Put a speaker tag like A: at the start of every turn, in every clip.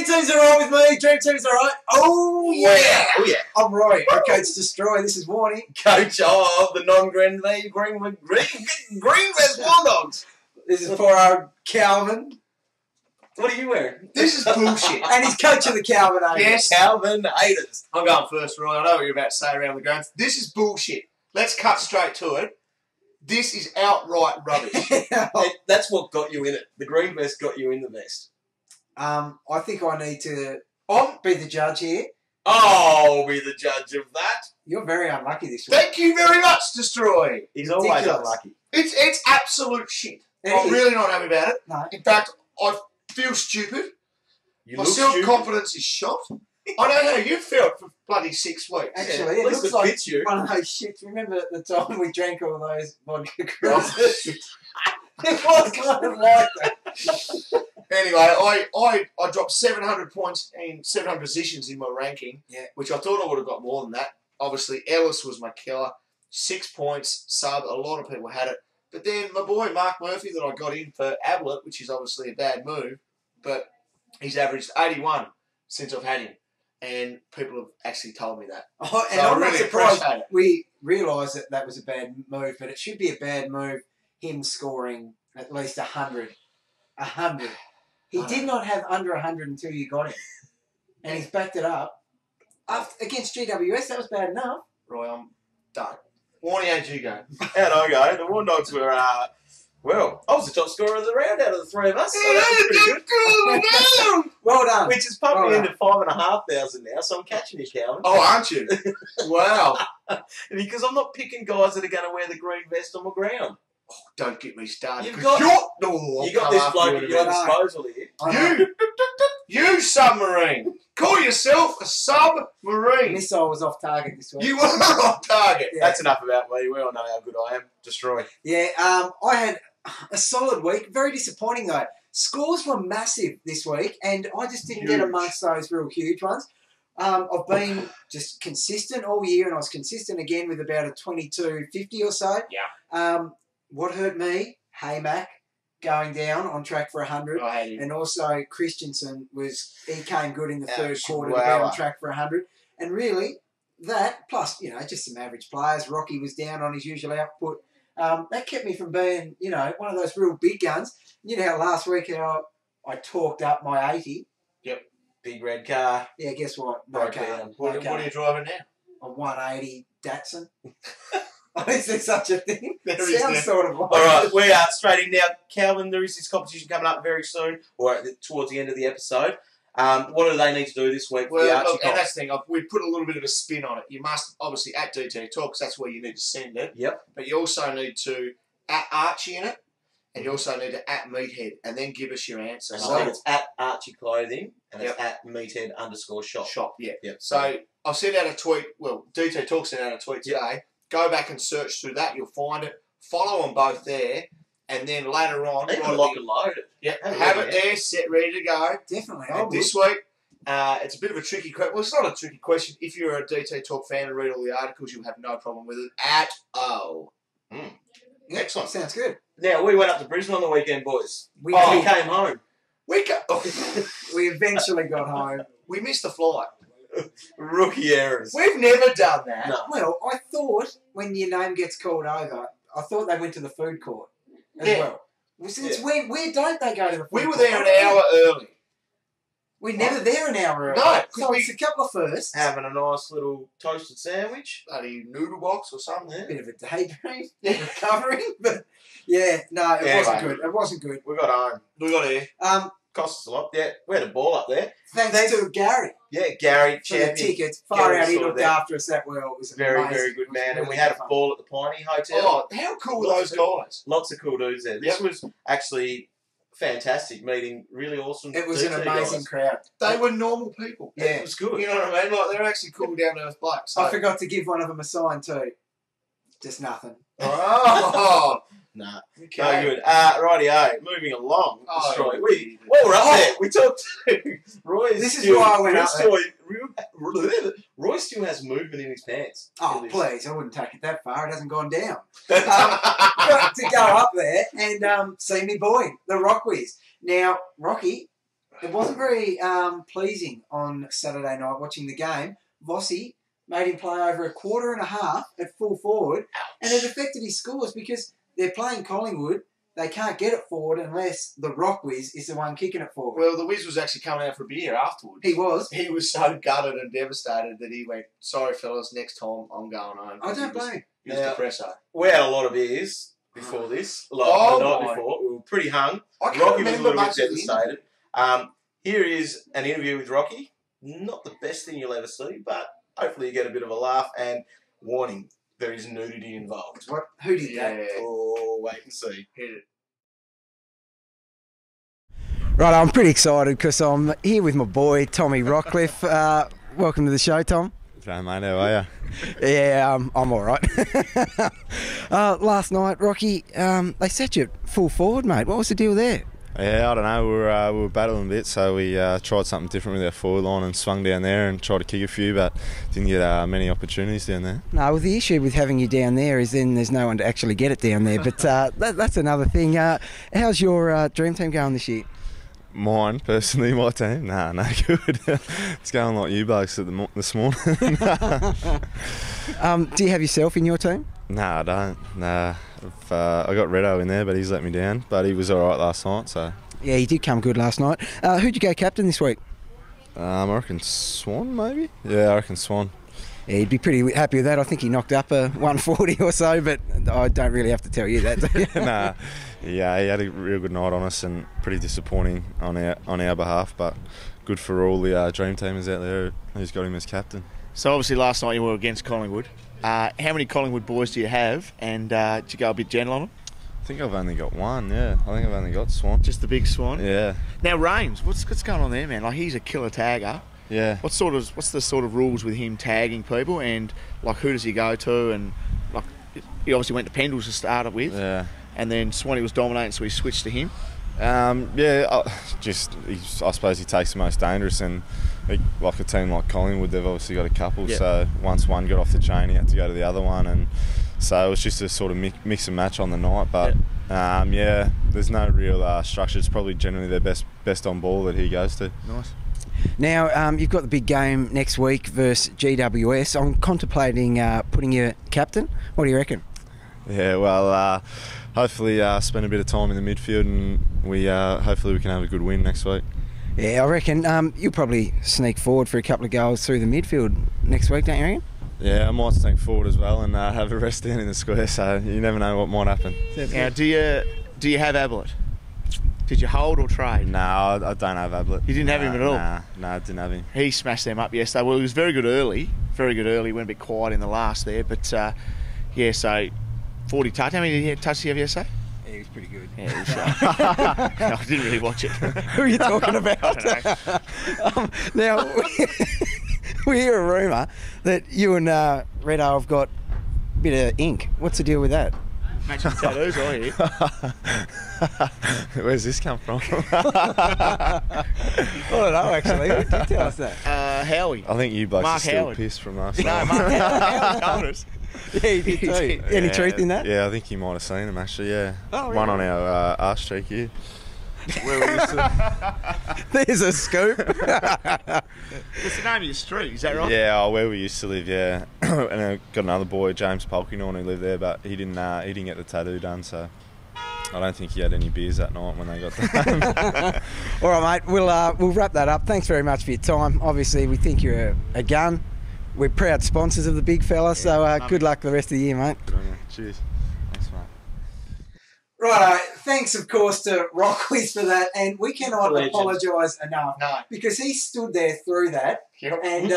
A: Dream Team's alright with me. Dream Team's alright. Oh yeah.
B: Oh yeah.
A: I'm Roy. Our coach Destroy. This is Warnie.
B: Coach of the non-Green Vest Bulldogs.
A: This is for our Calvin.
B: What are you wearing?
C: This is bullshit.
A: And he's coach of the Calvin Haters.
C: Yes.
B: Calvin Haters.
C: I'm going first, Roy. I know what you're about to say around the grounds. This is bullshit. Let's cut straight to it. This is outright rubbish.
B: That's what got you in it. The green vest got you in the vest.
A: I think I need to be the judge here.
B: I'll be the judge of that.
A: You're very unlucky this week.
C: Thank you very much, Destroy.
B: He's always
A: Ridiculous.
B: unlucky.
C: It's absolute shit.
A: It
C: I'm
A: is.
C: really not happy about it.
A: No.
C: In fact, I feel stupid.
B: You
C: My
B: look stupid.
C: self-confidence is shot. I don't know. You felt for bloody 6 weeks.
A: Actually,
B: at
A: it
B: least
A: looks
B: it
A: like
B: fits you.
A: one of those shits. Remember at the time we drank all those vodka cruisers? It was kind of like that.
C: Anyway, I dropped 700 points in 700 positions in my ranking, which I thought I would have got more than that. Obviously, Ellis was my killer. 6 points, sub. A lot of people had it. But then my boy Mark Murphy that I got in for Ablett, which is obviously a bad move, but he's averaged 81 since I've had him. And people have actually told me that.
A: Oh, and
C: So
A: I'm
C: I
A: not
C: really
A: surprised
C: appreciate it.
A: we realised that that was a bad move, but it should be a bad move, him scoring at least 100. 100. He did not have under 100 until you got him. And he's backed it up. Against GWS, that was bad enough.
C: Roy, I'm done. Warnie, how'd you go?
B: How'd I go? The War Dogs were, well, I was the top scorer of the round out of the three of us. So that was pretty good.
A: Well done.
B: Which has pumped me
A: Well
B: into 5,500 now, so I'm catching you, Calvin.
C: Oh, aren't you? Wow.
B: Because I'm not picking guys that are going to wear the green vest on the ground.
C: Oh, don't get me started.
B: You've
C: 'cause
B: got-
C: you're,
B: You got this bloke at your disposal here.
A: I know.
C: You submarine. Call yourself a submarine.
A: Missile was off target this week.
C: You were on target.
A: Yeah.
B: That's enough about me. We all know how good I am. Destroy.
A: Yeah, I had a solid week. Very disappointing, though. Scores were massive this week, and I just didn't get
C: Huge.
A: amongst those real huge ones. I've been just consistent all year, and I was consistent again with about a 22.50 or so.
C: Yeah.
A: What hurt me, Haymack, going down on track for 100.
C: I hate him.
A: And also Christensen he came good in the third
B: Ouch,
A: quarter to
B: wow.
A: be on track for 100. And really, that, plus, just some average players. Rocky was down on his usual output. That kept me from being, one of those real big guns. You know how last week I talked up my 80.
B: Big red car.
A: Yeah, guess what? No
B: Broke
A: car.
B: down.
A: No
C: What
A: car.
C: are you driving now?
A: A 180 Datsun. Is there such a thing?
C: There is
A: Sounds
C: now.
A: sort of like
B: All right, we are straight in now. Calvin, there is this competition coming up very soon, or towards the end of the episode. What do they need to do this week for the
C: Well,
B: Archie
C: look, and
B: comp?
C: that's the thing. We put a little bit of a spin on it. You must, obviously, at DT Talk, 'cause that's where you need to send it.
B: Yep.
C: But you also need to at Archie in it, and you also need to at Meathead, and then give us your answer.
B: And I think it's at Archie Clothing, and
C: Yep.
B: it's at meathead_shop.
C: Shop, yeah.
B: Yep.
C: So I sent out a tweet. Well, DT Talk sent out a tweet today. Go back and search through that. You'll find it. Follow them both there, and then later on,
B: Even
C: right at
B: lock
C: the-
B: and load it.
C: yeah,
B: Have a
C: have
B: look
C: it
B: at
C: there, set ready to go.
A: Definitely. I
C: And
A: would.
C: this week, it's a bit of a tricky question. Well, it's not a tricky question. If you're a DT Talk fan and read all the articles, you'll have no problem with it at all.
A: Yeah,
B: Excellent.
A: sounds good.
B: Now, we went up to Brisbane on the weekend, boys.
A: We,
B: We
A: did.
B: came home.
C: We
A: We eventually got home.
C: we missed the flight.
B: Rookie errors.
C: We've never done that.
B: No.
A: Well, I thought when your name gets called over, I thought they went to the food court as
C: Yeah.
A: well. Well, since where don't they go to the food
C: We were
A: court?
C: there an hour early.
A: We're never there an hour early.
C: No, 'cause
A: so
C: we-
A: it's a couple of firsts.
B: Having a nice little toasted sandwich.
C: Bloody noodle box or something.
A: A bit of a daydream, recovering, but yeah, no, it
B: Yeah,
A: wasn't
B: mate.
A: good. It wasn't good.
B: We got home.
C: We got here.
B: Cost us a lot. Yeah, we had a ball up there.
A: Thanks to Gary
B: Yeah, Gary,
A: for the
B: champion.
A: tickets. Far
B: Gary
A: out, he
B: sorted
A: looked
B: that.
A: after us that well. It was
B: Very,
A: amazing.
B: very good
A: It was
B: man. And
A: really
B: we had a
A: fun.
B: ball at the Piney Hotel.
C: Oh, how cool were those guys?
B: Lots of cool dudes there. This was actually fantastic, meeting really awesome
A: It was an
B: DT
A: amazing
B: guys.
A: crowd.
C: They were normal people.
A: Yeah.
B: It was good.
C: You know what I mean? Like, they're actually cool down to earth blokes.
A: I forgot to give one of them a sign too. Just nothing.
C: Oh,
B: Nah,
C: okay.
B: no good. Rightio, moving along.
C: Oh,
B: Destroy. While we're up
A: Oh.
B: there, we talked to Roy.
A: This is why I went up there.
B: Roy still has movement in his pants.
A: Oh, please, I wouldn't take it that far. It hasn't gone down. Got to go up there and see me boy, the Rockwiz. Now, Rocky, it wasn't very pleasing on Saturday night watching the game. Vossi made him play over a quarter and a half at full forward, and it affected his scores because they're playing Collingwood. They can't get it forward unless the Rockwiz is the one kicking it forward.
C: Well, the Wiz was actually coming out for a beer afterwards.
A: He was.
C: He was so gutted and devastated that he went, "Sorry, fellas, next time I'm going home."
A: I don't blame him.
C: He was depressed.
B: We had a lot of beers before this. The night before. We were pretty hung.
C: I can't
B: Rocky was a
C: remember
B: little bit
C: much of the
B: devastated. Here is an interview with Rocky. Not the best thing you'll ever see, but hopefully you get a bit of a laugh. And warning, there is nudity involved.
A: What? Who did that?
B: Oh, wait and see.
C: Hit it.
A: Right, I'm pretty excited because I'm here with my boy, Tommy Rockliff. Welcome to the show, Tom.
D: G'day, mate. How are you?
A: Yeah, I'm all right. Last night, Rocky, they set you full forward, mate. What was the deal there?
D: Yeah, I don't know. We were battling a bit, so we tried something different with our forward line and swung down there and tried to kick a few, but didn't get many opportunities down there.
A: No, well, the issue with having you down there is then there's no one to actually get it down there, but that's another thing. How's your dream team going this year?
D: Mine, personally, my team? Nah, no good. It's going like you blokes this morning.
A: Do you have yourself in your team?
D: Nah, I don't. Nah, I got Redo in there, but he's let me down. But he was all right last night, so. Yeah,
A: he did come good last night. Who'd you go captain this week?
D: I reckon Swan, maybe? Yeah, I reckon Swan.
A: Yeah, he'd be pretty happy with that. I think he knocked up a 140 or so, but I don't really have to tell you that, do you?
D: Nah, yeah, he had a real good night on us and pretty disappointing on our behalf, but good for all the dream teamers out there who's got him as captain.
C: So obviously last night you were against Collingwood. How many Collingwood boys do you have, and did you go a bit gentle on them?
D: I think I've only got one, yeah. I think I've only got Swan.
C: Just the big Swan?
D: Yeah.
C: Now, Rames, what's going on there, man? Like, he's a killer tagger.
D: Yeah.
C: What's the sort of rules with him tagging people, and like who does he go to? And like he obviously went to Pendles to start it with,
D: yeah.
C: And then Swanee was dominating, so he switched to him.
D: I suppose he takes the most dangerous, and like a team like Collingwood, they've obviously got a couple. Yep. So once one got off the chain, he had to go to the other one, and so it was just a sort of mix and match on the night. But yep. There's no real structure. It's probably generally their best on ball that he goes to.
C: Nice.
A: Now, you've got the big game next week versus GWS. I'm contemplating putting you captain. What do you reckon?
D: Yeah, well, hopefully spend a bit of time in the midfield, and hopefully we can have a good win next week.
A: Yeah, I reckon you'll probably sneak forward for a couple of goals through the midfield next week, don't you reckon?
D: Yeah, I might sneak forward as well and have a rest down in the square, so you never know what might happen.
C: Now, do you have Ablett? Did you hold or trade?
D: No, I don't have Ablett.
C: You didn't have him at all?
D: No, I didn't have him.
C: He smashed them up yesterday. Well, he was very good early. Went a bit quiet in the last there, but so 40 touch. How many touches did he have yesterday?
A: Yeah, he was pretty good.
C: Yeah, he was, I didn't really watch it.
A: Who are you talking about? Now, we hear a rumour that you and Redo have got a bit of ink. What's the deal with that?
C: Matching tattoos, I hear.
D: Where's this come from?
A: I don't know, actually. Who did tell us that?
C: Howie.
D: I think you blokes
C: Mark
D: are still
C: Howard.
D: pissed from last
C: No,
D: night.
C: Mark Howard told us.
A: Yeah, he did too. Any truth in that?
D: Yeah, I think you might have seen him, actually, yeah.
A: Oh, really?
D: One on our arse cheek here.
C: Where were you?
A: There's a scoop.
C: What's the name of your street? Is that right?
D: Yeah, where we used to live, yeah. And I got another boy, James Polkinghorn, who lived there, but he didn't get the tattoo done, so I don't think he had any beers that night when they got done.
A: All right, mate. We'll wrap that up. Thanks very much for your time. Obviously, we think you're a gun. We're proud sponsors of the big fella, so good luck the rest of the year, mate.
D: Good on you. Cheers. Thanks, mate.
A: Right, thanks of course to Rockliff for that, and we cannot apologise enough because he stood there through that, and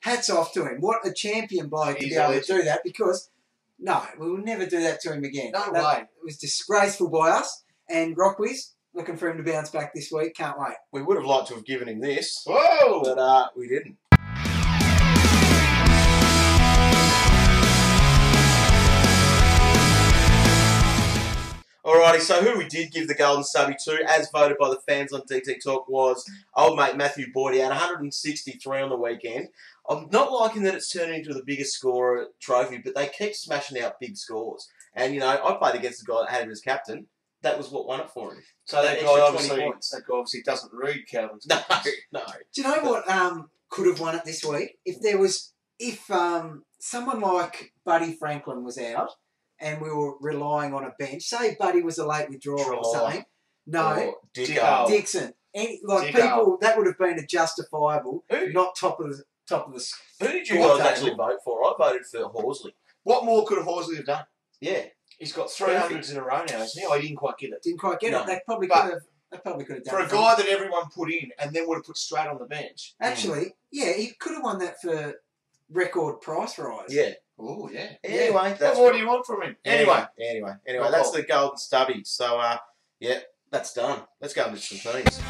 A: hats off to him. What a champion bloke to be able to do that, because no, we will never do that to him again.
C: No way.
A: It was disgraceful by us, and Rockliff, looking for him to bounce back this week. Can't wait.
B: We would have liked to have given him this,
C: Whoa!
B: but we didn't. Alrighty, so who we did give the Golden Subby to, as voted by the fans on DT Talk, was old mate Matthew Boyd. He had 163 on the weekend. I'm not liking that it's turning into the biggest scorer trophy, but they keep smashing out big scores. And, I played against the guy that had him as captain. that was what won it for him.
C: So that guy obviously doesn't read Calvin's.
B: No.
A: Do you know what could have won it this week? If someone like Buddy Franklin was out and we were relying on a bench, say Buddy was a late withdrawal or something. No, Dixon. People, that would have been a justifiable, not top of the.
B: Who did you guys actually vote for? I voted for Horsley.
C: What more could Horsley have done?
B: Yeah.
C: He's got 300s in a row now, hasn't he? I didn't quite get it.
A: Didn't quite get it. They probably could have done it.
C: For a guy that everyone put in and then would have put straight on the bench.
A: Actually, yeah, he could have won that for record price rise.
B: Yeah.
C: Oh, yeah.
B: Anyway,
C: what more do you want from him? Anyway,
B: that's the golden stubby. So, that's done. Let's go into some teams.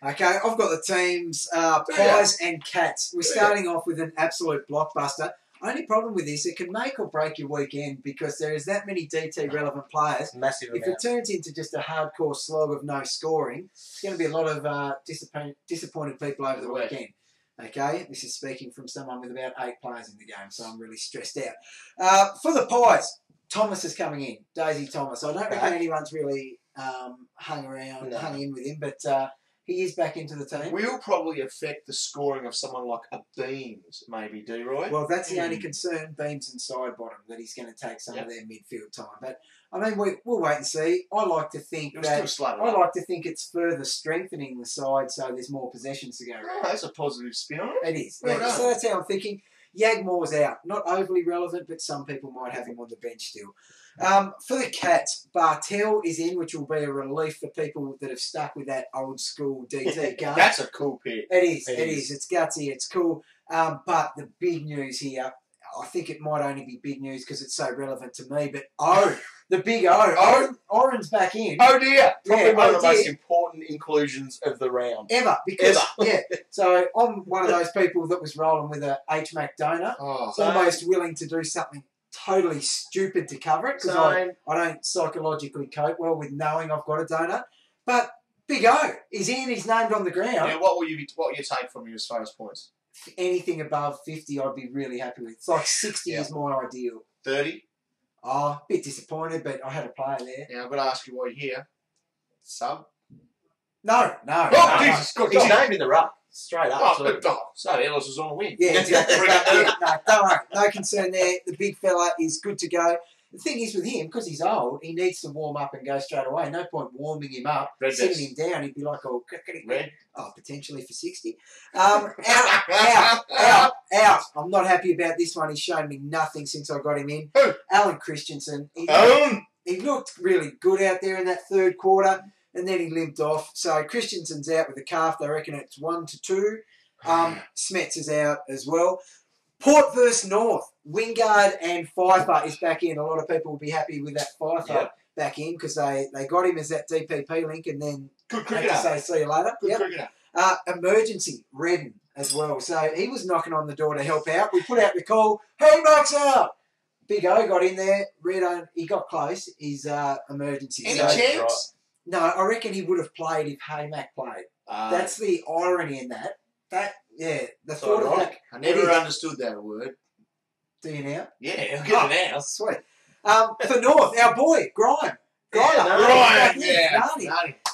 A: Okay, I've got the teams, Pies and Cats. We're starting off with an absolute blockbuster. Only problem with this, it can make or break your weekend because there is that many DT relevant players.
B: Massive
A: If it turns into just a hardcore slog of no scoring, it's going to be a lot of disappointed people over the weekend. Okay, this is speaking from someone with about 8 players in the game, so I'm really stressed out. For the Pies, Thomas is coming in, Daisy Thomas. I don't reckon anyone's really hung in with him, but he is back into the team.
C: Will probably affect the scoring of someone like a Beams, maybe, D-Roy?
A: Well, that's the only concern, Beams and side bottom, that he's going to take some of their midfield time. But, I mean, we'll wait and see. I like to think it's further strengthening the side so there's more possessions to go around.
C: Oh, that's a positive spin on it.
A: It is. So that's how I'm thinking. Yagmore's out. Not overly relevant, but some people might have him on the bench still. For the Cats, Bartel is in, which will be a relief for people that have stuck with that old school DT gun.
C: That's a cool pick.
A: It is. It's gutsy. It's cool. But the big news here, I think it might only be big news because it's so relevant to me, but the big O. Oren's back in.
C: Oh, dear.
B: Probably one of the most important inclusions of the round.
A: Ever. So I'm one of those people that was rolling with a HMAC donor. Almost willing to do something totally stupid to cover it because I don't psychologically cope well with knowing I've got a donor. But Big O, he's in, he's named on the ground.
C: Yeah, what will you take from you as far as points?
A: Anything above 50 I'd be really happy with. It's like 60 is my ideal.
C: 30?
A: Oh, a bit disappointed, but I had a player there.
C: Yeah, I've got to ask you what you hear. Sub?
A: No.
C: Oh, Jesus God.
B: He's named in the ruck. Straight up.
C: So Ellis was on a win.
A: Yeah, exactly. No, don't worry. No concern there. The big fella is good to go. The thing is with him, because he's old, he needs to warm up and go straight away. No point warming him up, sitting him down. He'd be like, potentially for 60. Out. I'm not happy about this one. He's shown me nothing since I got him in.
C: Who?
A: Alan Christensen. He looked really good out there in that third quarter, and then he limped off. So Christensen's out with a calf. They reckon it's 1 to 2. Smets is out as well. Port versus North. Wingard and Pfeiffer is back in. A lot of people will be happy with that Pfeiffer back in because they got him as that DPP link and then had to say see you later.
C: Good cricketer.
A: Emergency, Redden as well. So he was knocking on the door to help out. We put out the call. Hey, Max out! Big O got in there. Redden, he got close. He's emergency.
C: Any chance?
A: No, I reckon he would have played if Haymack played. That's the irony in that. The thought of that.
C: I never understood that word.
A: Do you now?
C: Yeah, I'll get it now.
A: Sweet. For North, our boy, Grime.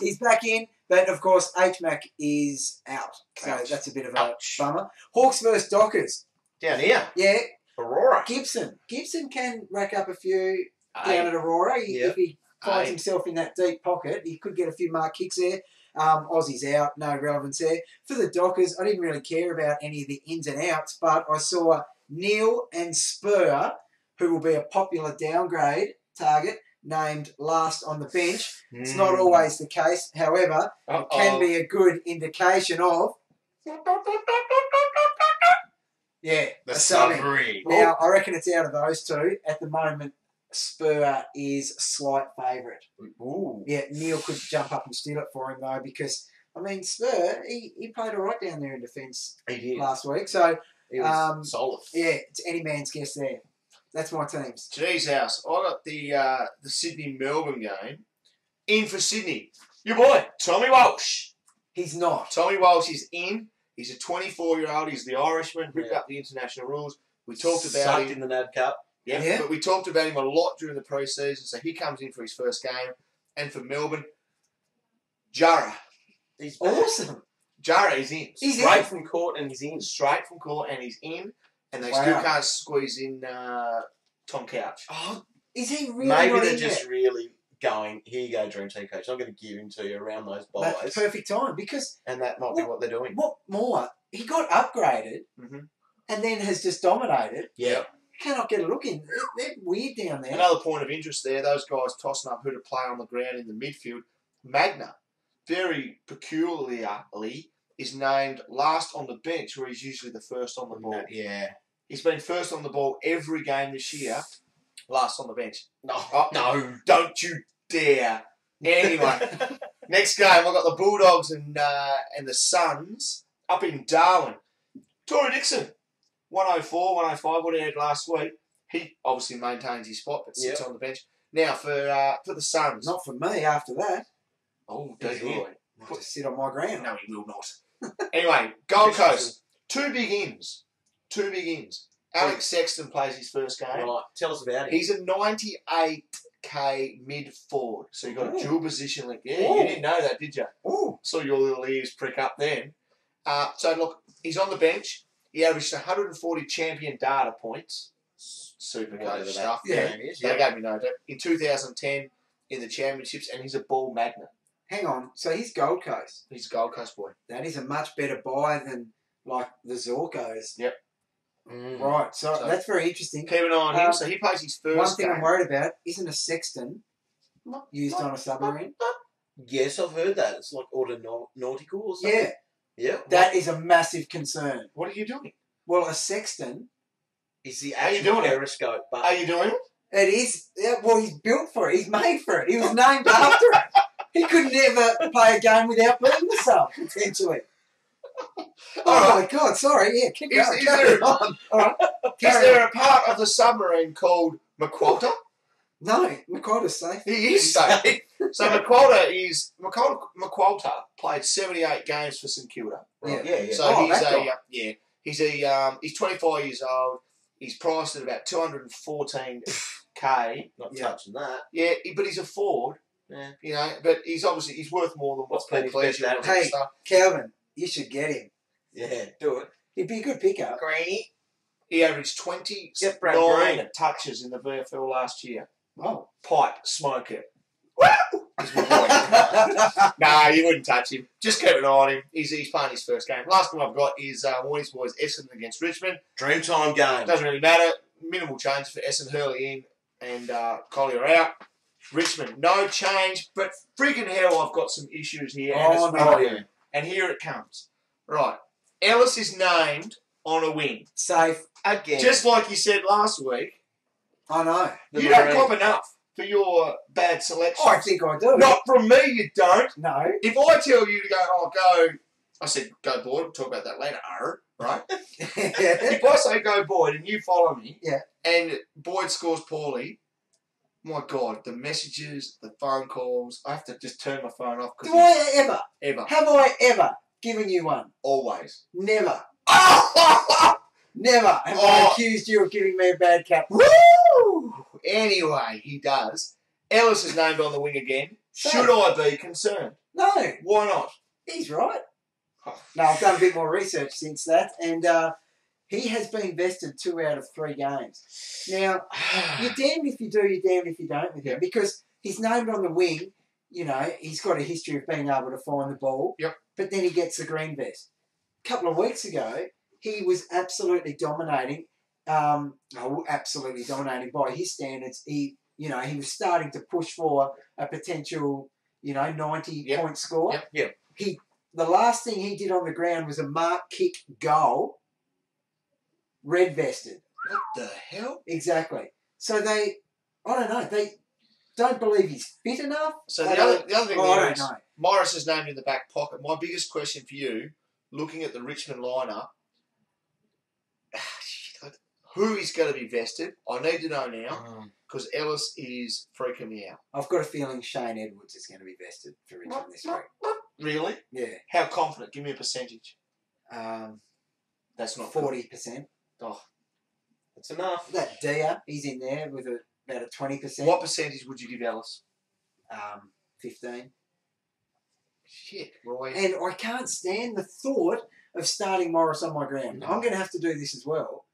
A: He's back in, but of course, HMAC is out. So that's a bit of a bummer. Hawks versus Dockers.
B: Down here?
A: Yeah.
B: Aurora.
A: Gibson can rack up a few down at Aurora. If he finds himself in that deep pocket, he could get a few mark kicks there. Aussie's out, no relevance there. For the Dockers, I didn't really care about any of the ins and outs, but I saw Neil and Spur, who will be a popular downgrade target, named last on the bench. It's not always the case. However, it can be a good indication of...
C: the submarine.
A: Now, I reckon it's out of those two. At the moment, Spur is slight favourite.
B: Ooh.
A: Yeah, Neil could jump up and steal it for him, though, because, I mean, Spur, he played all right down there in defence last week. So,
B: he was solid.
A: Yeah, it's any man's guess there. That's my teams.
C: G's house. I got the Sydney-Melbourne game. In for Sydney. Your boy, Tommy Walsh.
A: He's not.
C: Tommy Walsh is in. He's a 24-year-old. He's the Irishman, ripped up the international rules. We talked about
B: Sucked
C: him
B: in the NAB Cup.
C: Yeah, but we talked about him a lot during the pre-season, so he comes in for his first game. And for Melbourne, Jara.
B: He's back.
A: Awesome.
C: Jara is in.
A: He's
C: Straight
A: in.
C: from court and he's in. Straight from court and he's in. And they still can't squeeze in Tom Couch.
A: Oh, is he really
B: Maybe
A: not
B: they're
A: in
B: just
A: there?
B: really going, here you go, Dream Team coach. I'm going to give him to you around those buys.
A: That's perfect time because
B: And that might be what they're doing.
A: what more? He got upgraded and then has just dominated.
B: Yeah.
A: Cannot get a look in. They're weird down there.
C: Another point of interest there, those guys tossing up who to play on the ground in the midfield. Magna, very peculiarly, is named last on the bench where he's usually the first on the ball.
B: Yeah.
C: He's been first on the ball every game this year, last on the bench.
B: No.
C: Don't you dare. Anyway, next game, I've got the Bulldogs and the Suns up in Darwin. Tory Dixon, 104, 105, what he had last week. He obviously maintains his spot, but sits on the bench. Now, for the Suns.
A: Not for me after that.
C: Oh,
A: He's
C: dear.
A: right. I'll just sit on my ground.
C: No, he will not. Anyway, Gold Coast. Two big ins. Alex Sexton plays his first game.
B: Right. Tell us about it.
C: He's a 98k mid forward. So you've got a dual position link. Yeah,
A: Ooh.
C: you didn't know that, did you?
A: Ooh.
C: Saw your little ears prick up then. So look, he's on the bench. He averaged 140 champion data points. Super
B: Whatever
C: coach
B: that
C: stuff.
B: game is.
C: They gave me no doubt. In 2010 in the championships, and he's a ball magnet.
A: Hang on. So he's Gold Coast.
C: He's a Gold Coast boy.
A: That is a much better buy than like the Zorkos.
C: Yep.
A: Right. So that's very interesting.
C: Keep an eye on him. So he plays his first
A: One thing
C: game.
A: I'm worried about isn't a sexton used on a submarine.
B: Yes, I've heard that. It's like nautical or something.
A: Yeah.
B: Yeah.
A: That is a massive concern.
C: What are you doing?
A: Well, a sexton,
B: Is the
C: How you
B: actual
C: doing it?
B: periscope, but
C: Are you doing it?
A: it is, yeah, well, he's built for it. He's made for it. He was named after it. He could never play a game without being the sub, potentially. Oh, my God. Sorry. Yeah, keep going.
C: Is
A: Carry
C: there-
A: on. All right.
C: Is
A: Carry
C: there
A: on.
C: a part of the submarine called McQualter?
A: No, McQuarter's safe.
C: He is safe. So McQualter played 78 games for St Kilda.
A: Yeah.
B: yeah.
C: So
A: Oh,
C: he's
A: that
C: a
A: guy.
C: he's 25 years old. He's priced at about 214k.
B: Not
A: Yeah.
B: touching that.
C: Yeah, but he's a forward.
B: Yeah.
C: You know, but he's worth more than what's
B: Plenty
C: Paul Cleese
B: better.
A: Hey. Calvin, you should get him.
B: Yeah, do it.
A: He'd be a good pickup.
B: Greeny.
C: He averaged 29
B: Get Brad Green.
C: touches in the VFL last year.
A: Oh.
C: Pipe, smoke it. He's my boy. Nah, you wouldn't touch him. Just keep an eye on him. He's playing his first game. Last one I've got is Warnie's boys Essendon against Richmond.
B: Dreamtime game.
C: Doesn't really matter. Minimal change for Essendon, Hurley in and Collier out. Richmond, no change, but freaking hell, I've got some issues here.
A: Oh, no.
C: And here it comes. Right. Ellis is named on a wing.
A: Safe.
B: Again.
C: Just like you said last week,
A: I know.
C: you don't cop enough for your bad selection.
A: Oh, I think I do.
C: Not from me, you don't.
A: No.
C: If I tell you to go, I said go Boyd, we'll talk about that later, right? If I say go Boyd and you follow me,
A: Yeah.
C: and Boyd scores poorly, my God, the messages, the phone calls, I have to just turn my phone off.
A: Do I ever?
C: Ever.
A: Have I ever given you one?
C: Always.
A: Never. Never have I accused you of giving me a bad cap.
C: Woo! Anyway, he does. Ellis is named on the wing again.
A: So-
C: Should I be concerned?
A: No,
C: Why not?
A: he's right. No, I've done a bit more research since that, and he has been vested 2 out of 3 games. Now, you're damned if you do, you're damned if you don't with him, because he's named on the wing. You know, he's got a history of being able to find the ball.
C: Yep.
A: But then he gets the green vest. A couple of weeks ago, he was absolutely dominating. Absolutely dominating by his standards. He was starting to push for a potential, 90-point score.
C: Yep.
A: The last thing he did on the ground was a mark kick goal, red vested.
C: What the hell?
A: Exactly. So they don't believe he's fit enough.
C: So
A: I
C: the other thing
A: I
C: there
A: don't
C: is,
A: know.
C: Morris is named in the back pocket. My biggest question for you, looking at the Richmond lineup, who is going to be vested? I need to know now because Ellis is freaking me out.
A: I've got a feeling Shane Edwards is going to be vested for Richmond this week.
C: Really?
A: Yeah.
C: How confident? Give me a percentage. That's not
A: 40%.
C: Oh,
B: That's enough.
A: That Dia, he's in there with about a 20%.
C: what percentage would you give Ellis?
A: 15.
C: Shit, Roy.
A: And I can't stand the thought of starting Morris on my ground.
B: No.
A: I'm going to have to do this as well.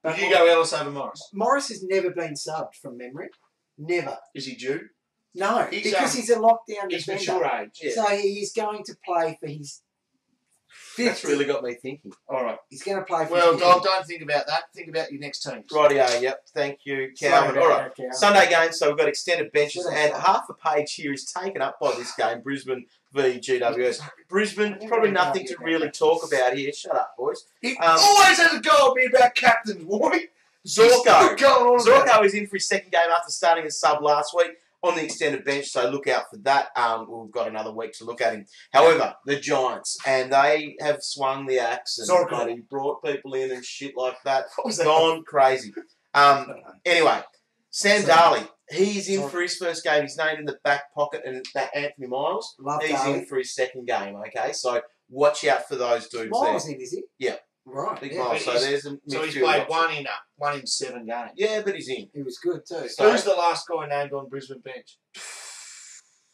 C: But you go Ellis over Morris.
A: Morris has never been subbed from memory. Never.
C: Is he due?
A: No, because he's a lockdown
C: He's
A: defender.
C: mature age. Yeah.
A: So he's going to play for his 50.
B: That's really got me thinking.
C: All right.
A: He's going to play for
C: Well,
A: 50.
C: Dom, don't think about that. Think about your next team.
B: Rightio, yep. Thank you,
A: Sorry
B: Calvin.
A: about
B: All right.
A: that, Cal.
B: Sunday game, so we've got extended benches,
A: Should I
B: and
A: start?
B: half a page here is taken up by this game, Brisbane v GWS. Brisbane, probably nothing to really talk about here. Shut up, boys.
C: He always has a go at me about captains, boy.
B: Zorko.
C: Going on about
B: Zorko is in for his second game after starting as sub last week on the extended bench, so look out for that. We've got another week to look at him. However, the Giants, and they have swung the axe and
C: Zorko.
B: bloody brought people in and shit like that.
C: What was that?
B: Gone crazy. Anyway, Sam Darley, he's in for his first game. He's named in the back pocket, and that Anthony Miles,
A: Love
B: he's
A: Darley.
B: in for his second game, okay? So watch out for those dudes
A: Miles
B: there.
A: in, is he?
B: Yeah.
A: Right.
B: Big
A: Yeah.
B: Miles, so there's a
C: So he's
B: midfield
C: played
B: option.
C: one in 7 games.
B: Yeah, but he's in.
A: He was good too.
B: So-
C: Who's the last guy named on Brisbane bench?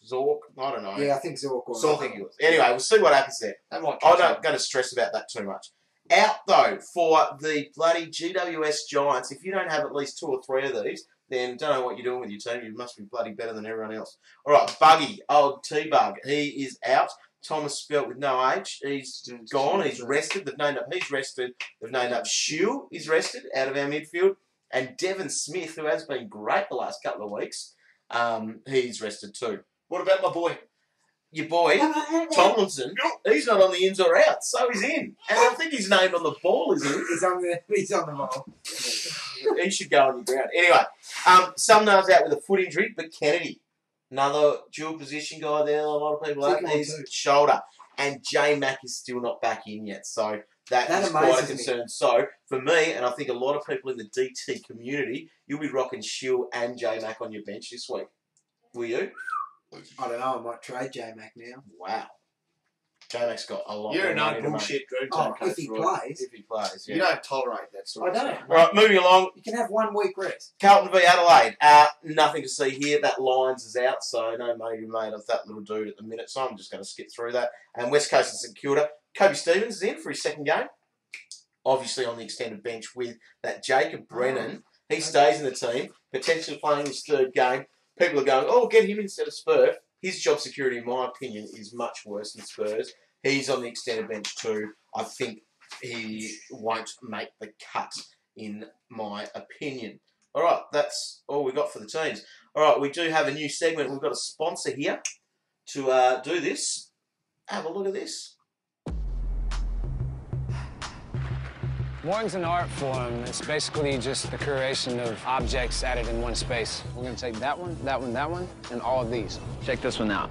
B: Zork? I don't know.
A: Yeah, I think Zork was.
B: I think he was. Anyway, we'll see what happens there.
C: They might
B: I'm
C: catch
B: not
C: up.
B: going to stress about that too much. Out, though, for the bloody GWS Giants, if you don't have at least 2 or 3 of these, then don't know what you're doing with your team. You must be bloody better than everyone else. All right, Buggy, old T-Bug, he is out. Thomas spelt with no H, he's gone. He's rested. They've named up. He's rested. They've named up Shield. He's rested out of our midfield, and Devon Smith, who has been great the last couple of weeks, he's rested too.
C: What about my boy?
B: Your boy Tomlinson, he's not on the ins or outs, so he's in. And I think his name on the ball is in.
A: He's on the roll.
B: He should go on your ground. Anyway, some names out with a foot injury, but Kennedy, another dual position guy there. A lot of people have his shoulder, and J Mac is still not back in yet, so that is quite a
A: amazes
B: concern.
A: me.
B: So for me, and I think a lot of people in the DT community, you'll be rocking Shield and J Mac on your bench this week. Will you?
A: I don't know. I might trade J Mac now.
B: Wow. J-Mac's got a lot
C: You're
B: more
C: a
B: money
C: no
B: to make.
C: bullshit Drew.
A: Oh, if he plays,
B: If he plays, yeah.
C: You don't tolerate that sort
A: I
C: of
A: don't.
C: stuff.
B: Right, moving along.
A: You can have 1 week rest.
B: Carlton v Adelaide. Nothing to see here. That Lions is out, so no money to be made of that little dude at the minute, so I'm just going to skip through that. And West Coast and St Kilda. Kobe Stevens is in for his second game. Obviously on the extended bench with that Jacob Brennan. He stays in the team, potentially playing his third game. People are going, oh, get him instead of Spur. His job security, in my opinion, is much worse than Spurs. He's on the extended bench too. I think he won't make the cut, in my opinion. All right, that's all we got for the teams. All right, we do have a new segment. We've got a sponsor here to do this. Have a look at this.
E: Morton's an art form. It's basically just the curation of objects added in one space. We're going to take that one, that one, that one, and all of these. Check this one out.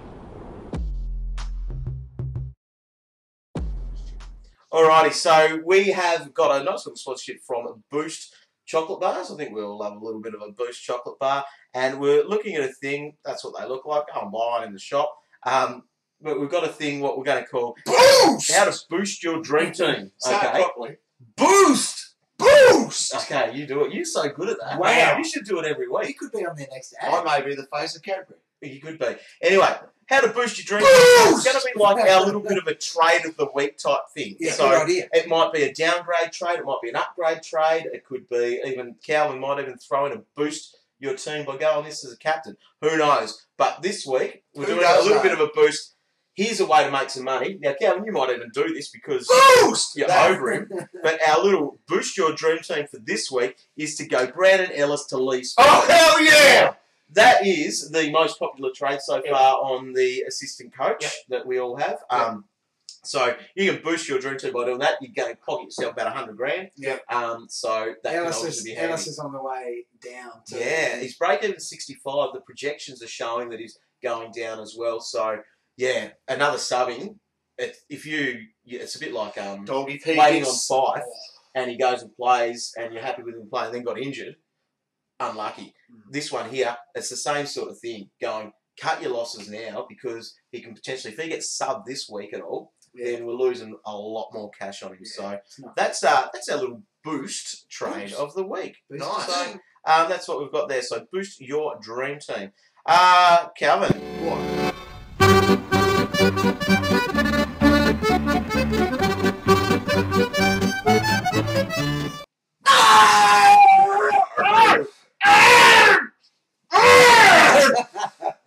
B: Alrighty, so we have got a nice little sponsorship from Boost Chocolate Bars. I think we'll love a little bit of a Boost Chocolate Bar. And we're looking at a thing, that's what they look like. Go and buy it in the shop. But we've got a thing, what we're going to call
C: Boost!
B: How to Boost Your Dream Team.
C: Start
B: Okay.
C: properly.
B: Boost!
C: Boost!
B: Okay, you do it. You're so good at that.
A: Wow.
B: You should do it every
A: He
B: week.
A: could be on their next ad.
C: I may be the face of Cadbury.
B: You could be. Anyway, how to boost your dream.
C: Boost!
B: It's going to be like our little bit of a trade of the week type thing.
A: Yeah,
B: So
A: good idea.
B: it might be a downgrade trade. It might be an upgrade trade. It could be even Calvin might even throw in a boost your team by going this as a captain. Who knows? But this week we're
C: Who
B: doing a
C: does
B: little
C: that?
B: bit of a boost. Here's a way to make some money. Now, Calvin, you might even do this because
C: Boost!
B: you're
C: That-
B: over him. But our little boost your dream team for this week is to go Brandon Ellis to Lee Spence.
C: Oh, hell yeah!
B: That is the most popular trade so far on the assistant coach
C: Yep.
B: that we all have.
C: Yep.
B: So you can boost your dream team by doing that. You're going to pocket yourself about $100,000.
C: Yep.
B: So that can
A: Ellis
B: obviously be
A: is,
B: handy.
A: Ellis is on the way down. To
B: Yeah, he's break even 65. The projections are showing that he's going down as well. So yeah, another subbing. It's a bit like
C: Dog, if he
B: waiting on
C: gets-
B: Fife, and he goes and plays, and you're happy with him playing, then got injured. Unlucky. This one here, it's the same sort of thing. Going, cut your losses now because he can potentially, if he gets subbed this week at all, then we're losing a lot more cash on him. So
A: not
B: that's our little boost trade of the week.
A: Nice.
B: So that's what we've got there. So boost your dream team. Calvin.
C: What?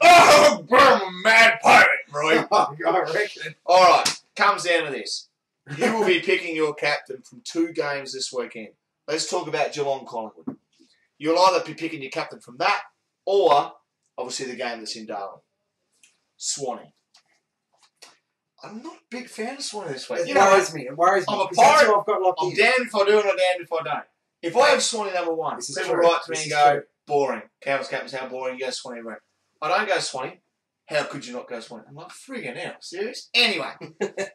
C: Oh, I'm a mad pirate, Roy.
A: I reckon.
C: All right, comes down to this. You will be picking your captain from 2 games this weekend. Let's talk about Geelong Collingwood. You'll either be picking your captain from that, or obviously the game that's in Darwin. Swanee. I'm not a big fan of Swanee this week.
A: It worries me. It worries me.
C: I'm a
A: because that's
C: pirate.
A: who I've got locked
C: I'm
A: in.
C: damned if I do and I'm damned if I don't. If I have Swanee number 1,
A: This is
C: people
A: true.
C: write to me
A: This
C: and
A: is
C: go,
A: true.
C: boring. Calvin's captain's how boring, you go Swanee, bro. I don't go Swanee. How could you not go Swanee? I'm like, friggin' hell, serious? Anyway,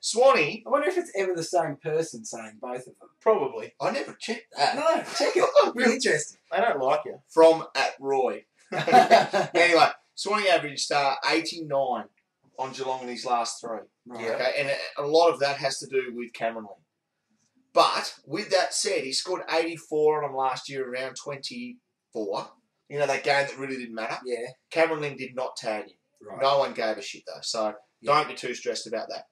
C: Swanee,
A: I wonder if it's ever the same person saying both of them.
B: Probably.
C: I never checked that.
A: No, check it. It'll be interesting.
B: They don't like you.
C: From at Roy. Anyway, Swanee averaged 89 on Geelong in his last 3.
A: Right.
C: Okay, and a lot of that has to do with Cameron Lee. But with that said, he scored 84 on him last year, around 24. You know, that game that really didn't matter.
A: Yeah.
C: Cameron Lee did not tag him.
A: Right.
C: No one gave a shit though, so don't be too stressed about that.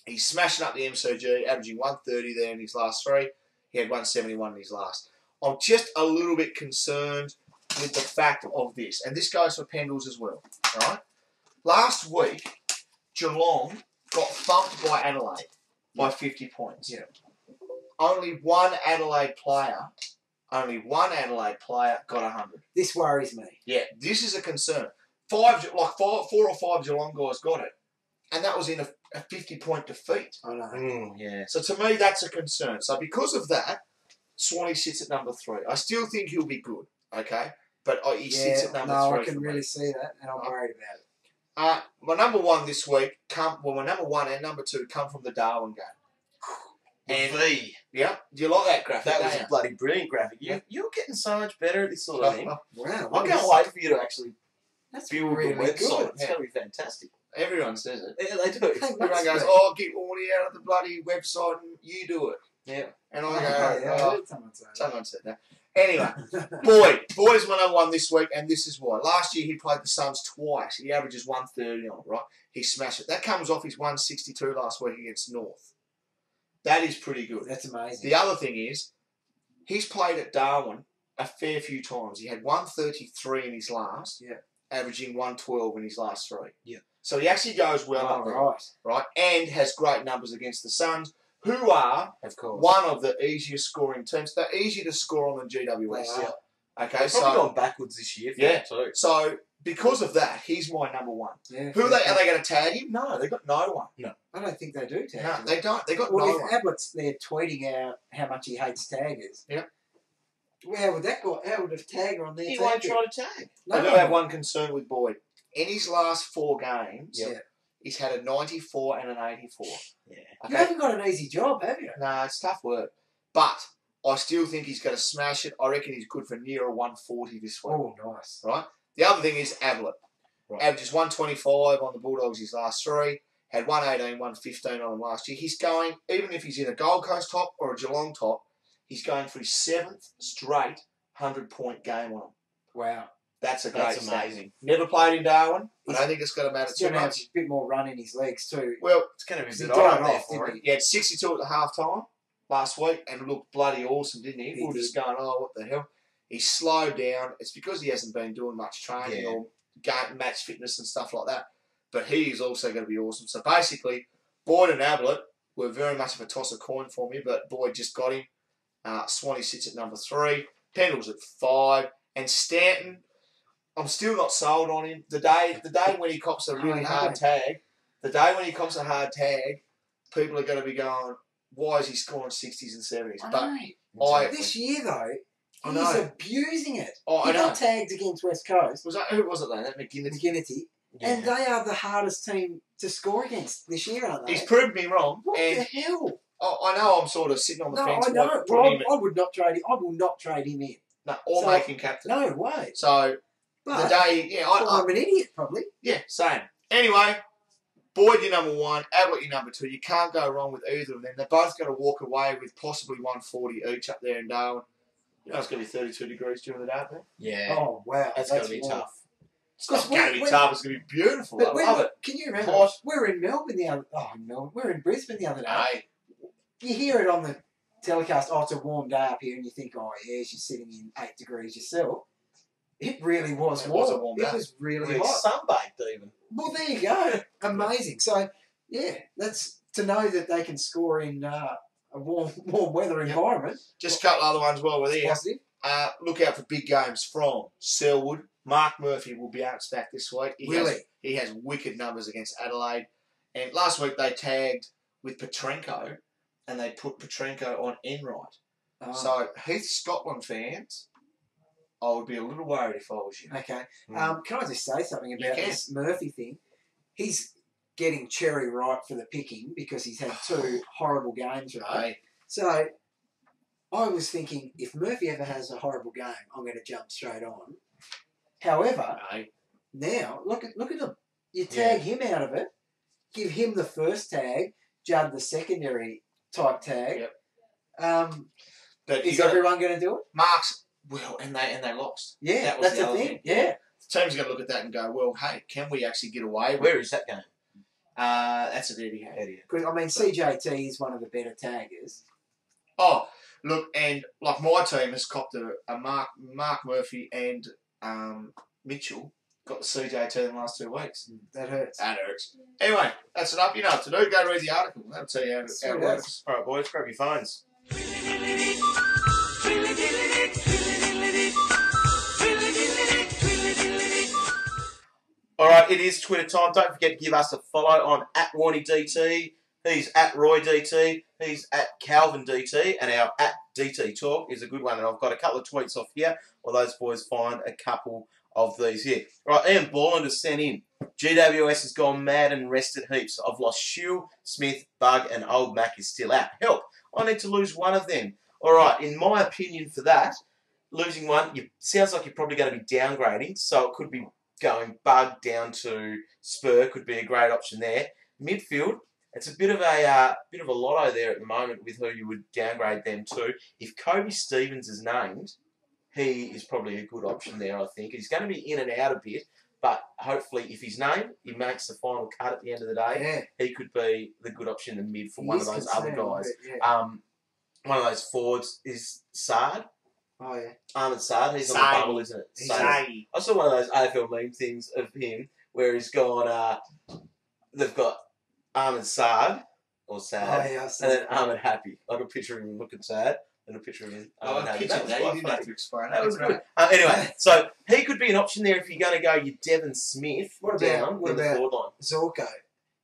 C: He's smashing up the MCG, averaging 130 there in his last 3. He had 171 in his last. I'm just a little bit concerned with the fact of this, and this goes for Pendles as well. All right. Last week, Geelong got thumped by Adelaide by 50 points.
A: Yeah.
C: Only one Adelaide player got 100.
A: This worries me.
C: Yeah, this is a concern. 4 or 5 Geelong guys got it, and that was in a 50-point defeat.
A: I know.
B: Yeah.
C: So to me, that's a concern. So because of that, Swanee sits at number 3. I still think he'll be good, okay? But he sits at number 3.
A: No, I
C: for
A: can
C: me.
A: really see that, and I'm worried about it.
C: My number 1 this week, my number 1 and number 2 come from the Darwin game. And yeah, do you like that graphic?
B: That was
C: don't
B: a
C: you?
B: bloody brilliant graphic. You're getting so much better at this sort of thing.
A: Wow.
B: I can't wait for you to actually
A: That's
B: build
A: really
B: the website.
A: good.
B: It's going to be fantastic.
C: Everyone says it.
B: Yeah, they do.
A: Hey,
C: Everyone
A: that's
C: goes,
A: great.
C: "Oh, get Warnie out of the bloody website and you do it."
B: Yeah.
C: And I
A: Oh,
C: go,
A: yeah, I
C: "Oh,
A: heard someone say that.
C: someone said that." Anyway, Boyd's my number 1 this week, and this is why. Last year he played the Suns twice. He averages 130 on it, right? He smashed it. That comes off his 162 last week against North. That is pretty good.
A: That's amazing.
C: The other thing is, he's played at Darwin a fair few times. He had 133 in his last, averaging 112 in his last 3.
B: Yeah.
C: So he actually goes well up there, right? And has great numbers against the Suns, who are
B: Of course.
C: one of the easiest scoring teams. They're easier to score on than GWS.
A: Wow.
C: Okay,
B: They've probably gone backwards this year. Too.
C: so because of that, he's my number 1.
A: Yeah,
C: Who are they going to tag him? No, they've got no one.
A: I don't think they do tag.
C: No,
A: him.
C: they don't. They got
A: Well,
C: no
A: if
C: one.
A: Abbott's there tweeting out how much he hates taggers.
C: Yeah.
A: Well, how would that go? How would a tagger on there
B: He
A: tag
B: won't
A: you?
B: try to tag.
C: I do have one concern with Boyd. In his last 4 games,
A: Yeah.
C: he's had a 94 and an 84.
B: Yeah.
A: You
C: Okay?
A: haven't got an easy job, have you?
C: Nah, it's tough work. But I still think he's going to smash it. I reckon he's good for near a 140 this week.
A: Oh, nice.
C: Right? The other thing is Ablett.
B: Right.
C: Averages 125 on the Bulldogs his last 3. Had 118, 115 on him last year. He's going, even if he's in a Gold Coast top or a Geelong top, he's going for his 7th straight 100-point game on him.
A: Wow.
C: That's a great
B: That's
C: stat.
B: amazing.
C: Never played in Darwin. I don't think it's going to matter
A: He's
C: too
A: going to have
C: much.
A: a bit more run in his legs too.
C: Well,
B: It's going to be
A: He
B: a
A: died
B: bit odd there
A: off,
B: for
A: didn't
B: him.
C: he had 62 at the half time last week and looked bloody awesome, didn't he?
A: He
C: We were just going, oh, what the hell? He's slowed down. It's because he hasn't been doing much training
B: Yeah.
C: or match fitness and stuff like that. But he is also going to be awesome. So basically, Boyd and Ablett were very much of a toss of coin for me, but Boyd just got him. Swanee sits at number 3. Pendle's at 5. And Stanton, I'm still not sold on him. The day when he cops a really hard tag, people are going to be going, why is he scoring 60s and 70s? But
A: This year though,
C: I
A: he's
C: know.
A: abusing it.
C: Oh, I
A: He
C: know.
A: got tagged against West Coast,
C: Who was it then? That McGinnis.
A: McGinnity, and they are the hardest team to score against this year, aren't they?
C: He's proved me wrong.
A: What
C: and
A: the hell?
C: I know I'm sort of sitting on the
A: No,
C: fence.
A: I know.
C: like,
A: Well,
C: putting him
A: I would not trade him. I will not trade him in.
C: or
A: So-
C: making captain.
A: No way.
C: So
A: But
C: the day,
A: I'm an idiot, probably.
C: yeah, same. Anyway, Boyd, your number 1. Ablett, your number 2. You can't go wrong with either of them. They're both going to walk away with possibly 140 each up there in Darwin. You know it's going to be 32 degrees during the day up there.
B: Yeah.
A: Oh, wow.
B: That's going to be
A: warm.
B: tough.
C: It's not going to be tough. It's going to be beautiful.
A: But
C: I love it.
A: can you remember?
C: Hot.
A: We were in Melbourne the other. Oh, Melbourne. We were in Brisbane the other day.
C: Hey,
A: You hear it on the telecast. Oh, it's a warm day up here, and you think, oh, yeah, she's sitting in 8 degrees yourself. It really was
C: It
A: warm.
C: was a warm day.
A: It was really
B: We
A: hot.
B: sunbathed even.
A: Well, there you go. Amazing. So, yeah, that's to know that they can score in a warm weather environment.
C: just a couple other ones while we're there.
A: Positive.
C: Look out for big games from Selwood. Mark Murphy will be bounced back this week. He has wicked numbers against Adelaide. And last week they tagged with Petrenko, and they put Petrenko on Enright.
A: Oh,
C: So, Heath Scotland fans, I would be a little worried if I was you.
A: okay.
B: Mm.
A: Can I just say something
C: You
A: about
C: can.
A: this Murphy thing? He's getting cherry ripe for the picking because he's had 2 horrible games, right?
C: Hey,
A: So I was thinking, if Murphy ever has a horrible game, I'm going to jump straight on. However,
C: hey.
A: now look at him. You tag him out of it, give him the first tag, Judd the secondary type tag.
C: Yep. But
A: Is everyone going to do it?
C: Mark's, well, and they lost.
A: Yeah,
C: That was
A: that's
C: the
A: the
C: other
A: thing.
C: thing.
A: Yeah.
C: The team's going to look at that and go, well, hey, can we actually get away with
B: Where is that going?
C: That's a dirty hat.
A: Because I mean, CJT is one of the better taggers.
C: Oh, look, and like my team has copped a Mark Murphy and Mitchell got the CJT in the last 2 weeks.
A: That hurts.
C: That hurts. Anyway, that's it up. You know what to do. Go read the article. That'll tell you how it works.
B: All right, boys, grab your phones. All right, it is Twitter time. Don't forget to give us a follow on @WarneyDT. He's @RoyDT. He's @CalvinDT. And our @DT Talk is a good one. And I've got a couple of tweets off here while those boys find a couple of these here. Right, Ian Borland has sent in. GWS has gone mad and rested heaps. I've lost Shue, Smith, Bug, and Old Mac is still out. Help! I need to lose one of them. All right, in my opinion for that, losing one, sounds like you're probably going to be downgrading, so it could be going Bug down to Spur could be a great option there. Midfield, it's a bit of a lotto there at the moment with who you would downgrade them to. If Kobe Stevens is named, he is probably a good option there, I think. He's going to be in and out a bit, but hopefully if he's named, he makes the final cut at the end of the day.
A: Yeah.
C: Uh,
B: He could be the good option in the mid for
A: He
B: one of
A: is
B: those other
A: concerning,
B: guys.
A: but yeah.
B: One of those forwards is Saad.
A: Oh, yeah.
B: Ahmed Saad. He's on
C: Saad.
B: the bubble, isn't it?
A: He's
B: Saad. I saw one of those AFL meme things of him where he's gone, they've got Ahmed Saad, or Sad,
A: Oh, yeah, I see.
B: and then Ahmed Happy. Like a picture of him looking sad, and a picture of him Ahmed Happy.
C: Picture
B: was
C: that.
B: quite
C: You didn't have
B: funny.
C: to explain
B: That was
C: That's
B: good. Anyway, so he could be an option there if you're going to go your Devon Smith
A: What
B: down
A: about
B: in the forward line.
A: Zorko.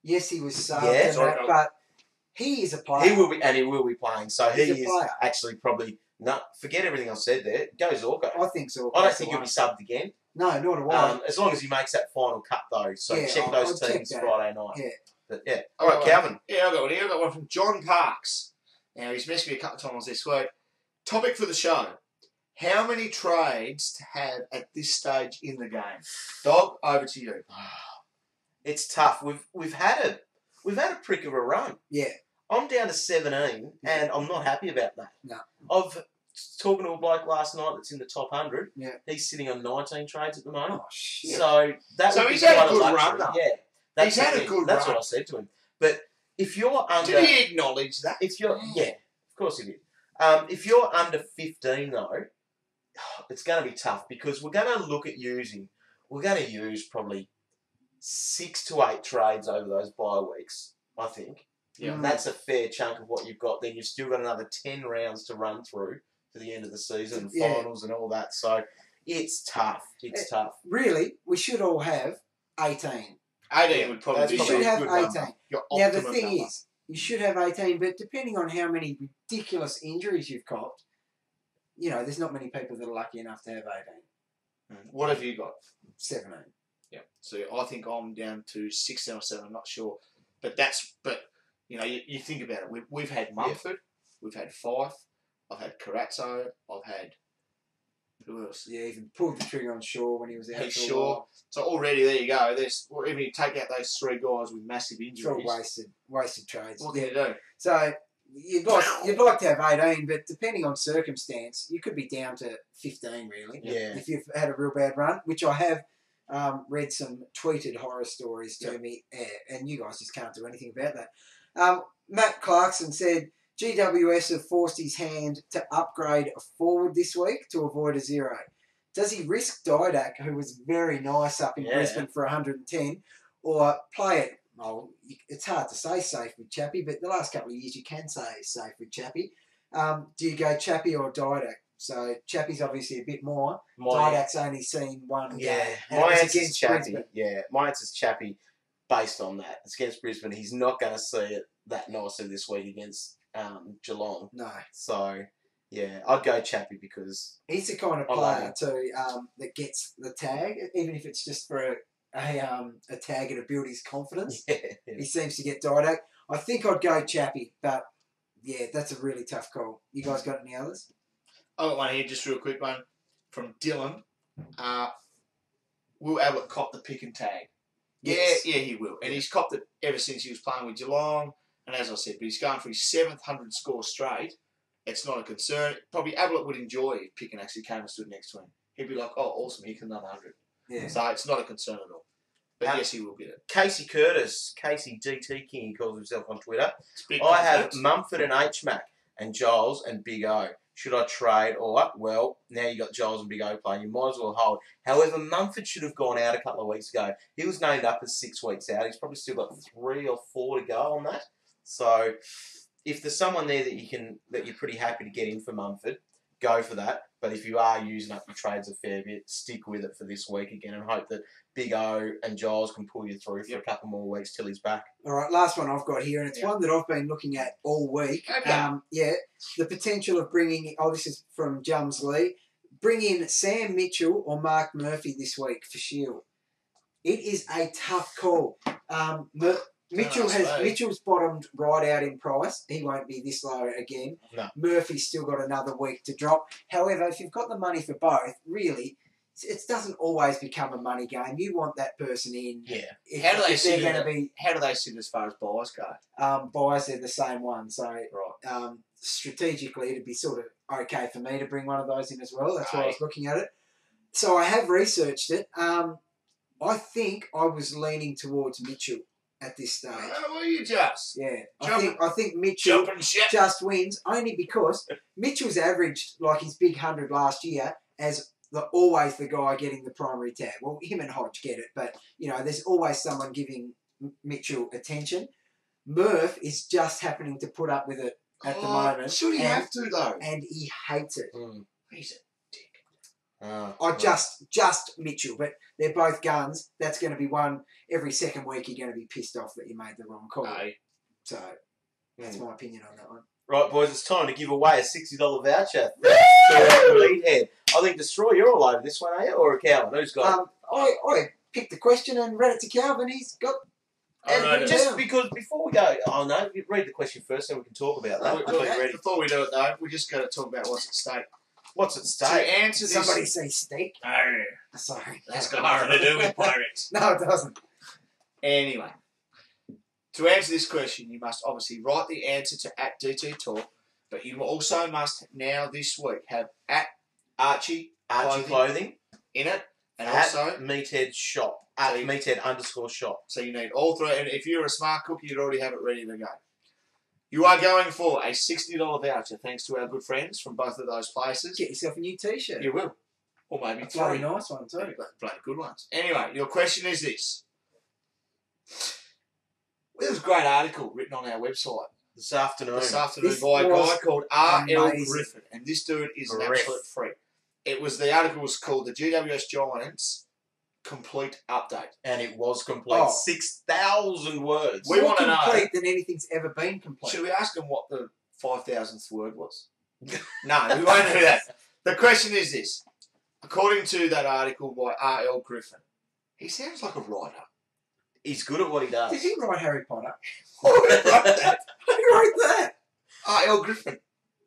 A: Yes, he was subbed
B: Yeah,
A: and that,
C: Zorko.
A: but he is a player.
B: He will be, and he will be playing. So
A: He's
B: he
A: a
B: is
A: player.
B: actually probably forget everything I said there. Go Zorko.
A: I think Zorko.
B: I don't think he'll be subbed again.
A: No, nor do I.
B: As long as he makes that final cut though. So
A: Yeah,
B: check
A: I'll
B: those
A: check
B: teams
A: that.
B: Friday night.
A: Yeah.
B: But yeah. All right, Calvin.
C: Yeah, I got one here. I got one from John Parks. Now, he's messaged me a couple of times this week. Topic for the show. How many trades to have at this stage in the game? Dog, over to you.
B: It's tough. We've had a prick of a run.
A: Yeah.
B: I'm down to 17, and I'm not happy about that.
A: No.
B: I've talking to a bloke last night that's in the top 100.
A: Yeah.
B: He's sitting on 19 trades at the moment.
A: Oh, shit.
B: So that
C: So
B: would
C: he's
B: be
C: had a
B: quite
C: good
B: luxury.
C: run, though.
B: Yeah, that's
C: He's had
B: the
C: a
B: thing.
C: good
B: That's
C: run.
B: what I said to him. But if you're under,
C: Did he acknowledge that?
B: if you're yeah, of course he did. If you're under 15 though, it's going to be tough because we're going to use probably 6 to 8 trades over those bye weeks. I think.
C: Yeah.
B: And that's a fair chunk of what you've got. Then you've still got another 10 rounds to run through to the end of the season,
A: Yeah.
B: finals and all that. So it's tough. It's tough.
A: Really, we should all have 18.
C: 18 would probably
B: That's
C: be
A: You
B: probably
A: should
B: a
A: have
B: good
A: 18.
B: number.
C: your
A: Now, the
C: optimum
A: thing
C: number.
A: is, you should have 18, but depending on how many ridiculous injuries you've copped, there's not many people that are lucky enough to have 18.
C: What have you got?
A: 17.
C: Yeah. So I think I'm down to 16 or 7. I'm not sure. But you think about it. We've had Mumford. We've had Fife. I've had Carazzo. I've had Who else?
A: Yeah, even pulled the trigger on Shaw when he was out.
C: Hey,
A: for a
C: Shaw.
A: while.
C: So already there you go. Even you take out those 3 guys with massive
A: It's all
C: injuries.
A: wasted trades.
C: What can you do?
A: So you'd like to have 18, but depending on circumstance, you could be down to 15 really.
B: Yeah.
A: If you've had a real bad run, which I have read some tweeted horror stories to me, and you guys just can't do anything about that. Matt Clarkson said GWS have forced his hand to upgrade a forward this week to avoid a 0. Does he risk Didac, who was very nice up in Brisbane for 110, or play it? Well, it's hard to say safe with Chappie, but the last couple of years you can say safe with Chappie. Do you go Chappie or Didac? So Chappie's obviously a bit more. Didac's only seen one game.
B: My answer's Chappie. Yeah, my answer's Chappie based on that. It's against Brisbane. He's not going to see it that nicely this week against Geelong.
A: No.
B: So, yeah, I'd go Chappie because...
A: He's the kind of player, too, that gets the tag, even if it's just for a tagger to build his confidence.
B: Yeah.
A: He seems to get Didac. I think I'd go Chappie, but, yeah, that's a really tough call. You guys got any others?
C: I got one here, just real quick one from Dylan. Will Ablett cop the pick and tag?
A: Yes.
C: Yeah, he will. And he's copped it ever since he was playing with Geelong. And as I said, but he's going for his 700 score straight. It's not a concern. Probably Ablett would enjoy if Picken actually came and stood next to him. He'd be like, oh, awesome, he can another 100.
A: Yeah.
C: So it's not a concern at all. But yes, he will get it.
B: Casey Curtis, Casey DT King, he calls himself on Twitter.
C: Big
B: I have
C: confidence.
B: Mumford and H-Mac and Giles and Big O. Should I trade or, well, now you got Giles and Big O playing, you might as well hold. However, Mumford should have gone out a couple of weeks ago. He was named up as 6 weeks out. He's probably still got 3 or 4 to go on that. So if there's someone there that you're pretty happy to get in for Mumford, go for that. But if you are using up your trades a fair bit, stick with it for this week again and hope that Big O and Giles can pull you through for a couple more weeks till he's back.
A: All right, last one I've got here, and it's one that I've been looking at all week.
C: Okay.
A: The potential of bringing, this is from Jums Lee, bring in Sam Mitchell or Mark Murphy this week for Shield. It is a tough call. Mitchell's bottomed right out in price. He won't be this low again.
B: No.
A: Murphy's still got another week to drop. However, if you've got the money for both, really, it doesn't always become a money game. You want that person in.
B: Yeah.
C: How do they sit as far as buys go?
A: Buys are the same one. So
C: Right.
A: strategically, it'd be sort of okay for me to bring one of those in as well. That's why I was looking at it. So I have researched it. I think I was leaning towards Mitchell at this stage.
C: Well, you just.
A: Yeah. I think Mitchell
C: Jumping ship.
A: just wins only because Mitchell's averaged like his big 100 last year as always the guy getting the primary tag. Well, him and Hodge get it, but, there's always someone giving Mitchell attention. Murph is just happening to put up with it at the moment.
C: Should he have to, though?
A: And he hates it.
C: He's a
A: dick. Just Mitchell, but they're both guns. That's going to be one every second week. You're going to be pissed off that you made the wrong call. So that's my opinion on that one.
B: Right, boys, it's time to give away a $60 voucher to Lead Head. I think, Destroy, you're all over this one, are you? Or Calvin? Who's got it?
A: I picked the question and read it to Calvin. He's got...
B: And just because, before we go... Oh, no, read the question first, then we can talk about that.
C: Before we do it, though, we just got to talk about what's at stake.
B: What's at stake?
C: To answer this...
A: Somebody say steak?
C: Oh,
A: sorry.
C: That's got nothing to do with pirates.
A: No, it doesn't.
C: Anyway, to answer this question, you must obviously write the answer to @DT Talk, but you also must now this week have @Archie Clothing in it, and also
B: Meathead Shop @Meathead_shop.
C: So you need all three, and if you're a smart cookie, you'd already have it ready to go. You are going for a $60 voucher, thanks to our good friends from both of those places.
A: Get yourself a new T-shirt.
C: You will, or maybe
A: a bloody nice one too.
C: Bloody good ones. Anyway, your question is this. There was a great article written on our website
B: this afternoon
C: by a guy called R.L. Griffin, and this dude is an absolute freak. The article was called The GWS Giants Complete Update.
B: And it was complete. 6,000 words.
C: We want to know.
A: More complete than anything's ever been complete.
C: Should we ask him what the 5,000th word was? No, we won't do that. The question is this. According to that article by R.L. Griffin, he sounds like a writer.
B: He's good at what he does.
A: Did he write Harry Potter?
C: Who wrote that?
A: Who wrote that?
C: R.L. Griffin.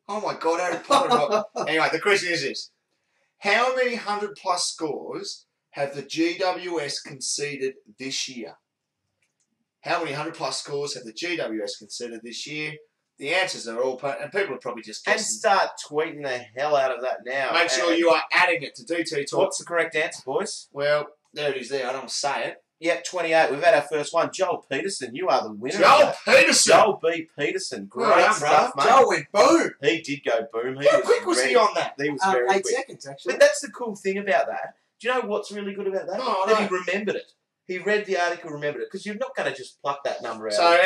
C: Oh my God, Harry Potter. Anyway, the question is this. How many 100-plus scores have the GWS conceded this year? How many 100-plus scores have the GWS conceded this year? The answers are all, and people are probably just guessing.
B: And start tweeting the hell out of that now.
C: Make sure you are adding it to DT Talk.
B: What's the correct answer, boys?
C: Well, there it is there. I don't want to say it.
B: Yep, 28. We've had our first one. Joel Peterson, you are the winner.
C: Joel Peterson!
B: Joel B. Peterson. Great
C: Well done,
B: stuff, mate.
A: Joel went boom.
B: He did go boom.
C: How quick was he on that?
B: He was very
A: 8
B: quick.
A: seconds, actually.
B: But that's the cool thing about that. Do you know what's really good about that?
C: Oh,
B: that
C: no.
B: he remembered it. He read the article, remembered it. Because you're not going to just pluck that number out.
C: So,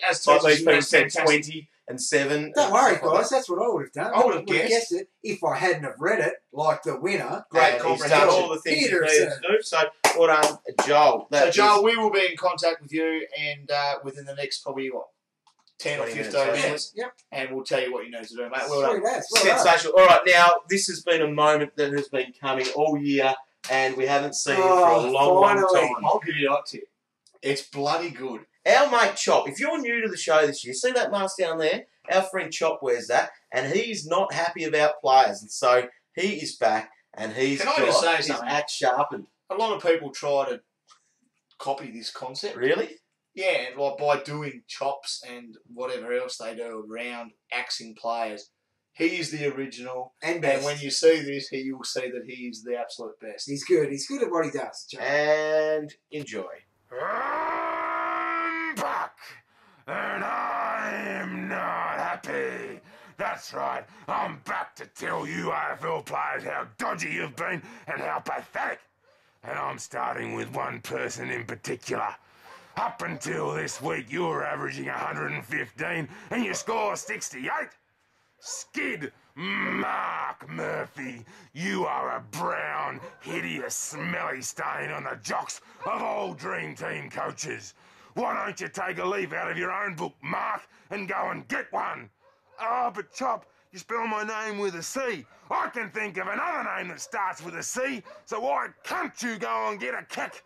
C: as
B: like these people
C: teachers,
B: said,
C: fantastic.
B: 20 and 7.
A: Don't
B: and
A: worry,
B: stuff like
A: guys. That's what I would have done.
C: I would have guessed
A: it if I hadn't have read it like the winner.
C: Great
B: and he's
C: comprehension.
B: done all the things he needed to do. So, well done, Joel.
C: So, Joel, we will be in contact with you and within the next probably, 10 or 15 minutes.
A: Yep.
C: And we'll tell you what you need to do, mate. Well done.
A: Sweet as. Well done.
B: Sensational. All right, now, this has been a moment that has been coming all year, and we haven't seen it for a long
A: finally.
B: time.
C: I'll give you a hot tip. It's bloody good.
B: Our mate Chop, if you're new to the show this year, see that mask down there? Our friend Chop wears that, and he's not happy about players, and so he is back, and he's
C: Can I
B: got
C: just say
B: his
C: something?
B: act sharpened.
C: A lot of people try to copy this concept.
B: Really?
C: Yeah, like by doing chops and whatever else they do around axing players. He is the original.
A: And best.
C: And when you see this, you will see that he is the absolute best.
A: He's good. He's good at what he does. Joe.
B: And enjoy.
F: I'm back, and I'm not happy. That's right, I'm back to tell you AFL players how dodgy you've been and how pathetic. And I'm starting with one person in particular. Up until this week, you were averaging 115 and you score 68. Skid Mark Murphy, you are a brown, hideous, smelly stain on the jocks of all Dream Team coaches. Why don't you take a leaf out of your own book, Mark, and go and get one? Oh, but Chop, you spell my name with a C. I can think of another name that starts with a C, so why can't you go and get a kick?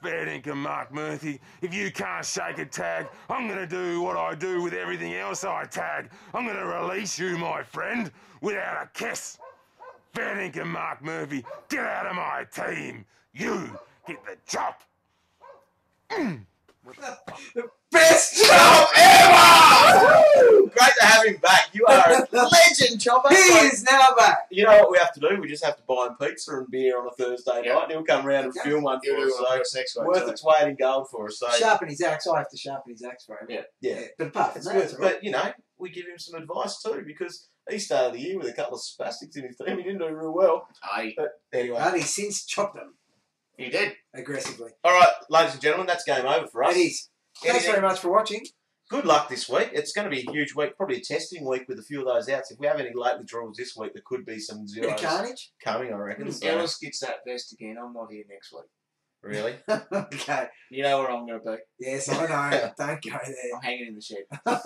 F: Fair dinkum, Mark Murphy. If you can't shake a tag, I'm going to do what I do with everything else I tag. I'm going to release you, my friend, without a kiss. Fair dinkum, Mark Murphy. Get out of my team. You get the chop.
A: Best
B: Chop ever! Great to have him back. You are a legend, Chopper.
A: He is now back.
B: You know what we have to do? We just have to buy him pizza and beer on a Thursday night, and he'll come round and
A: Okay.
B: film one for
C: He'll do
B: us.
C: one for us next
B: So
C: week,
B: worth
C: too.
B: its weight in gold for us. So
A: Sharpen his axe. I have to sharpen his axe for him.
B: yeah.
A: But apart from
B: It's
A: that,
B: good.
A: it's all right.
B: But, you know, we give him some advice too, because he started the year with a couple of spastics in his team. He didn't do real well.
C: Aye.
B: But anyway.
A: And he's since chopped them
C: He did.
A: aggressively.
B: All right, ladies and gentlemen, that's game over for us.
A: It is. Thanks
B: Anything-
A: very much for watching.
B: Good luck this week. It's going to be a huge week, probably a testing week with a few of those outs. If we have any late withdrawals this week, there could be some
A: Bit
B: zeros
A: of carnage.
B: coming, I reckon. So,
C: Ellis gets that vest again. I'm not here next week.
B: really?
A: Okay.
C: You know where I'm going to be.
A: Yes, I know. Don't go
C: I'm hanging in the shed.
A: there.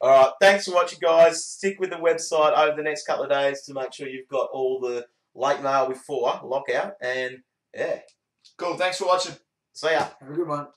B: All right, thanks for watching, guys. Stick with the website over the next couple of days to make sure you've got all the late mail before lockout. And, yeah,
C: Cool. Thanks for watching.
B: see ya.
A: Have a good one.